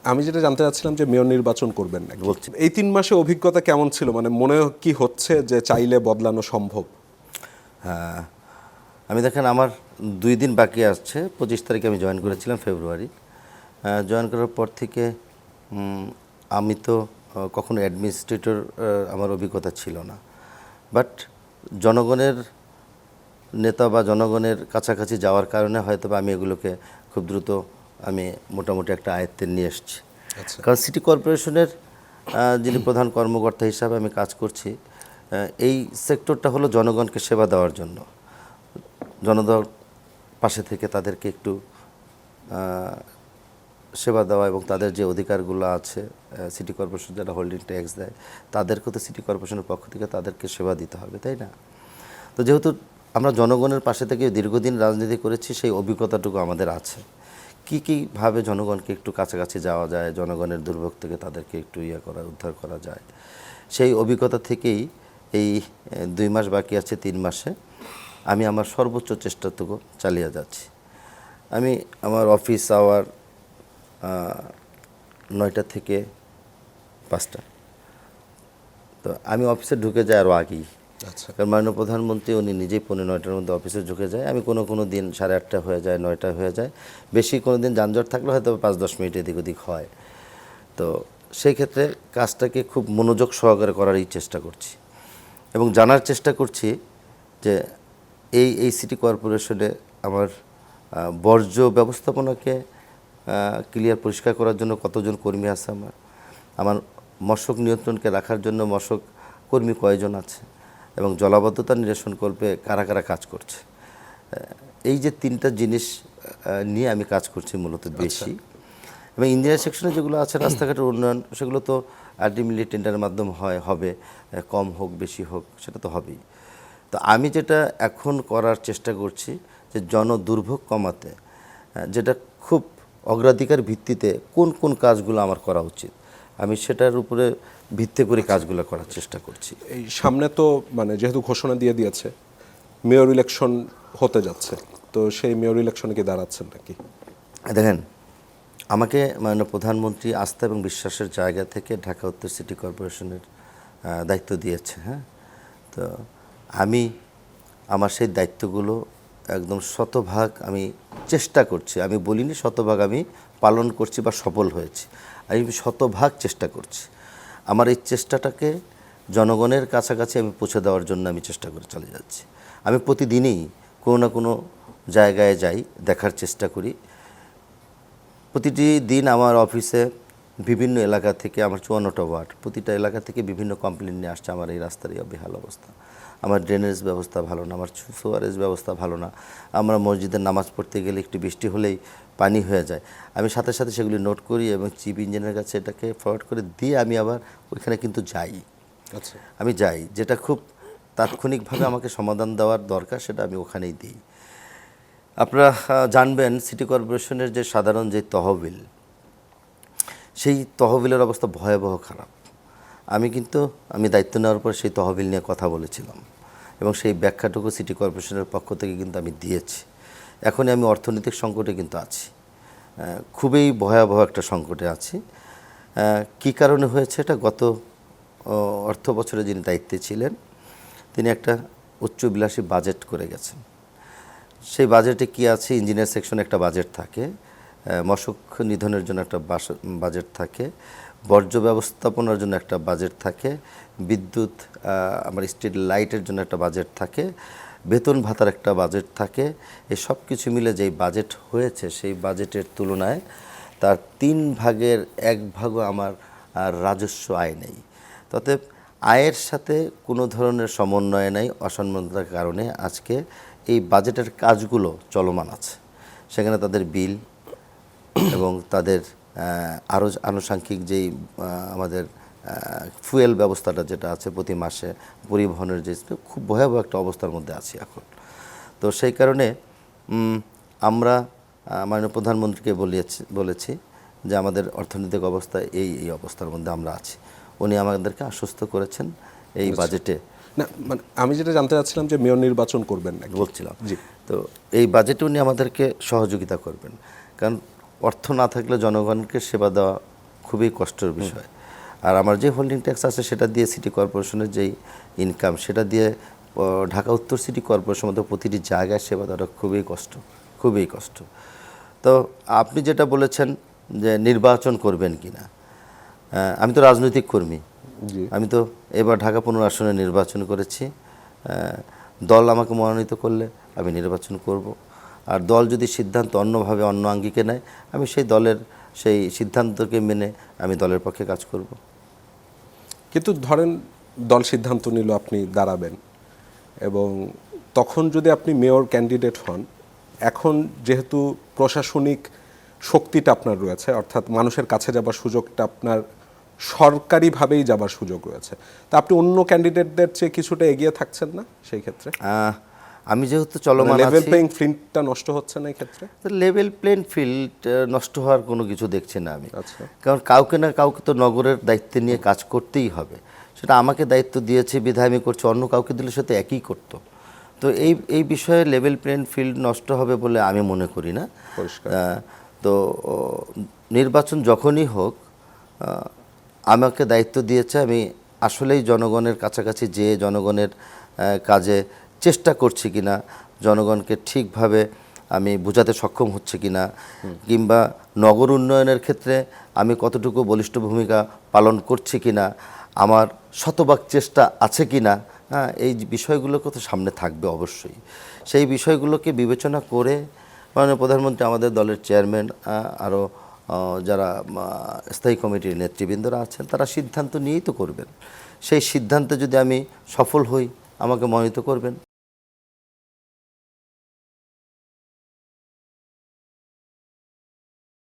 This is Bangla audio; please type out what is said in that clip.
আমি যেটা জানতে চাচ্ছিলাম যে মেয়র নির্বাচন করবেন নাকি বলছেন, এই 3 মাসে অভিজ্ঞতা কেমন ছিল? মানে মনে কি হচ্ছে যে চাইলে বদলানো সম্ভব? হ্যাঁ, আমি দেখেন আমার 2 দিন বাকি আসছে। 25 তারিখে আমি জয়েন করেছিলাম ফেব্রুয়ারি। জয়েন করার পর থেকে আমি তো কখনো অ্যাডমিনিস্ট্রেটর আমার অভিজ্ঞতা ছিল না, বাট জনগণের নেতা বা জনগণের কাছাকাছি যাওয়ার কারণে হয়তো আমি এগুলোকে খুব দ্রুত আমি মোটামুটি একটা আয়ত্তে নিয়ে এসেছি। কারণ সিটি কর্পোরেশনের যিনি প্রধান কর্মকর্তা হিসাবে আমি কাজ করছি, এই সেক্টরটা হলো জনগণকে সেবা দেওয়ার জন্য, জনগণের পাশে থেকে তাদেরকে একটু সেবা দেওয়া এবং তাদের যে অধিকারগুলো আছে, সিটি কর্পোরেশন যারা হোল্ডিং ট্যাক্স দেয় তাদেরকে তো সিটি কর্পোরেশনের পক্ষ থেকে তাদেরকে সেবা দিতে হবে, তাই না? তো যেহেতু আমরা জনগণের পাশে থেকে দীর্ঘদিন রাজনীতি করেছি, সেই অভিজ্ঞতাটুকু আমাদের আছে। কীভাবে জনগণকে একটু কাছাকাছি যাওয়া যায়, জনগণের দুর্ভোগ থেকে তাদেরকে একটু উদ্ধার করা যায়, সেই অভিজ্ঞতা থেকেই এই 2 মাস বাকি আছে, 3 মাসে আমি আমার সর্বোচ্চ চেষ্টাটুকু চালিয়ে যাচ্ছি। আমি আমার অফিস আওয়ার 9টা থেকে 5টা, তো আমি অফিসে ঢুকে যাই আরও আগেই। কারণ মাননীয় প্রধানমন্ত্রী উনি নিজেই 9:45-র মধ্যে অফিসে ঢুকে যায়। আমি কোনো দিন 8:30 হয়ে যায়, 9টা হয়ে যায়। বেশি কোনো দিন যানজট থাকলে হয়তো 5-10 মিনিট এদিক ওদিক হয়। তো সেই ক্ষেত্রে কাজটাকে খুব মনোযোগ সহকারে করারই চেষ্টা করছি এবং জানার চেষ্টা করছি যে এই সিটি কর্পোরেশনে আমার বর্জ্য ব্যবস্থাপনাকে ক্লিয়ার পরিষ্কার করার জন্য কতজন কর্মী আছে, আমার মশক নিয়ন্ত্রণকে রাখার জন্য মশক কর্মী কয়জন আছে এবং জলাবদ্ধতা নিরসনকল্পে কারা কারা কাজ করছে। এই যে 3টা জিনিস নিয়ে আমি কাজ করছি মূলত বেশি। এবং ইঞ্জিনিয়ার সেকশনে যেগুলো আছে রাস্তাঘাটের উন্নয়ন, সেগুলো তো আলটিমেটলি টেন্ডারের মাধ্যমে হবে, কম হোক বেশি হোক সেটা তো হবেই। তো আমি যেটা এখন করার চেষ্টা করছি যে জনদুর্ভোগ কমাতে, যেটা খুব অগ্রাধিকার ভিত্তিতে কোন কোন কাজগুলো আমার করা উচিত, আমি সেটার উপরে ভিত্তি করে কাজগুলো করার চেষ্টা করছি। এই সামনে তো মানে যেহেতু ঘোষণা দিয়ে দিয়েছে মেয়র ইলেকশন হতে যাচ্ছে, তো সেই মেয়র ইলেকশনে কি দাঁড়াচ্ছেন নাকি? দেখেন, আমাকে মাননীয় প্রধানমন্ত্রী আস্থা এবং বিশ্বাসের জায়গা থেকে ঢাকা উত্তর সিটি কর্পোরেশনের দায়িত্ব দিয়েছে। হ্যাঁ, তো আমি আমার সেই দায়িত্বগুলো একদম শতভাগ আমি চেষ্টা করছি। আমি বলিনি শতভাগ আমি পালন করছি বা সফল হয়েছি, আমি শতভাগ চেষ্টা করছি। আমার এই চেষ্টাটাকে জনগণের কাছাকাছি আমি পৌঁছে দেওয়ার জন্য আমি চেষ্টা করে চালিয়ে যাচ্ছি। আমি প্রতিদিনই কোনো না কোনো জায়গায় যাই, দেখার চেষ্টা করি। প্রতিটি দিন আমার অফিসে বিভিন্ন এলাকা থেকে, আমার 54টা ওয়ার্ড, প্রতিটা এলাকা থেকে বিভিন্ন কমপ্লেন নিয়ে আসছে আমার এই রাস্তার এই বেহাল অবস্থা, আমার ড্রেনেজ ব্যবস্থা ভালো না, আমার সুয়ারেজ ব্যবস্থা ভালো না, আমরা মসজিদের নামাজ পড়তে গেলে একটু বৃষ্টি হলেই পানি হয়ে যায়। আমি সাথে সাথে সেগুলি নোট করি এবং চিফ ইঞ্জিনিয়ারের কাছে এটাকে ফরওয়ার্ড করে দিয়ে আমি আবার ওইখানে কিন্তু যাই। আচ্ছা, আমি যাই, যেটা খুব তাৎক্ষণিকভাবে আমাকে সমাধান দেওয়ার দরকার সেটা আমি ওখানেই দিই। আপনারা জানবেন সিটি কর্পোরেশনের যে সাধারণ যে তহবিল, সেই তহবিলের অবস্থা ভয়াবহ খারাপ। আমি দায়িত্ব নেওয়ার পর সেই তহবিল নিয়ে কথা বলেছিলাম এবং সেই ব্যাখ্যাটুকু সিটি কর্পোরেশনের পক্ষ থেকে কিন্তু আমি দিয়েছি। এখনই আমি অর্থনৈতিক সংকটে কিন্তু আছি, খুবই ভয়াবহ একটা সংকটে আছি। কী কারণে হয়েছে এটা, গত অর্থ বছরে যিনি দায়িত্বে ছিলেন তিনি একটা উচ্চবিলাসী বাজেট করে গেছেন। সেই বাজেটে কি আছে, ইঞ্জিনিয়ার সেকশনে একটা বাজেট থাকে, মশক নিধনের জন্য একটা বাজেট থাকে, বর্জ্য ব্যবস্থাপনার জন্য একটা বাজেট থাকে, বিদ্যুৎ আমার স্ট্রিট লাইটের জন্য একটা বাজেট থাকে, বেতন ভাতার একটা বাজেট থাকে। এই সব কিছু মিলে যেই বাজেট হয়েছে সেই বাজেটের তুলনায় তার 3 ভাগের 1 ভাগও আমার রাজস্ব আয় নেই। অতএব আয়ের সাথে কোনো ধরনের সমন্বয় নেই, অসম্মানতার কারণে আজকে এই বাজেটের কাজগুলো চলমান আছে। সেখানে তাদের বিল এবং তাদের আরও আনুষঙ্গিক যেই আমাদের ফুয়েল ব্যবস্থাটা যেটা আছে প্রতি মাসে, পরিবহনের যে খুব ভয়াবহ একটা অবস্থার মধ্যে আছি এখন। তো সেই কারণে আমরা মাননীয় প্রধানমন্ত্রীকে বলেছি যে আমাদের অর্থনৈতিক অবস্থা এই অবস্থার মধ্যে আমরা আছি। উনি আমাদেরকে আশ্বস্ত করেছেন এই বাজেটে। না মানে আমি যেটা জানতে চাচ্ছিলাম যে মেয়র নির্বাচন করবেন নাকি বলছিলাম। জি, তো এই বাজেটে উনি আমাদেরকে সহযোগিতা করবেন, কারণ অর্থ না থাকলে জনগণকে সেবা দেওয়া খুবই কষ্টের বিষয়। আর আমার যে হোল্ডিং ট্যাক্স আছে সেটা দিয়ে সিটি কর্পোরেশনের যেই ইনকাম সেটা দিয়ে ঢাকা উত্তর সিটি কর্পোরেশন মতো প্রতিটি জায়গায় সেবা দেওয়া খুবই কষ্ট, খুবই কষ্ট। তো আপনি যেটা বলেছেন যে নির্বাচন করবেন কিনা, আমি তো রাজনৈতিক কর্মী, জি। আমি তো এবার ঢাকা 15 আসনে নির্বাচন করেছি। দল আমাকে মনোনীত করলে আমি নির্বাচন করব। আর দল যদি সিদ্ধান্ত অন্যভাবে অন্য আঙ্গিকে নেয়, আমি সেই দলের সেই সিদ্ধান্তকে মেনে আমি দলের পক্ষে কাজ করব। কিন্তু ধরেন দল সিদ্ধান্ত নিল আপনি দাঁড়াবেন, এবং তখন যদি আপনি মেয়র ক্যান্ডিডেট হন, এখন যেহেতু প্রশাসনিক শক্তিটা আপনার রয়েছে, অর্থাৎ মানুষের কাছে যাবার সুযোগটা আপনার সরকারিভাবেই যাবার সুযোগ রয়েছে, তা আপনি অন্য ক্যান্ডিডেটদের চেয়ে কিছুটা এগিয়ে থাকছেন না সেই ক্ষেত্রে? আমি যেহেতু চলমান লেভেল আছি, প্লেইং ফিল্ডটা নষ্ট হচ্ছে না এই ক্ষেত্রে? লেভেল প্লেন ফিল্ড নষ্ট হওয়ার কোনো কিছু দেখছি না আমি। আচ্ছা। কারণ কাউকে না কাউকে তো নগরের দায়িত্ব নিয়ে কাজ করতেই হবে। সেটা আমাকে দায়িত্ব দিয়েছে বিধায় আমি করছি, অন্য কাউকে দিলে সে তো একই করতো। তো এই বিষয়ে লেভেল প্লেন ফিল্ড নষ্ট হবে বলে আমি মনে করি না। পরিষ্কার। তো নির্বাচন যখনই হোক, আমাকে দায়িত্ব দিয়েছে, আমি আসলেই জনগণের কাছাকাছি যেয়ে জনগণের কাজে চেষ্টা করছি কিনা, জনগণকে ঠিকভাবে আমি বোঝাতে সক্ষম হচ্ছে কিনা, কিংবা নগর উন্নয়নের ক্ষেত্রে আমি কতটুকু বলিষ্ঠ ভূমিকা পালন করছি কিনা, আমার শতভাগ চেষ্টা আছে কিনা, হ্যাঁ, এই বিষয়গুলোকে তো সামনে থাকবে অবশ্যই। সেই বিষয়গুলোকে বিবেচনা করে মাননীয় প্রধানমন্ত্রী, আমাদের দলের চেয়ারম্যান, আরও যারা স্থায়ী কমিটির নেতৃবৃন্দরা আছেন, তারা সিদ্ধান্ত নিয়েই তো করবেন। সেই সিদ্ধান্তে যদি আমি সফল হই, আমাকে মনোনীত করবেন।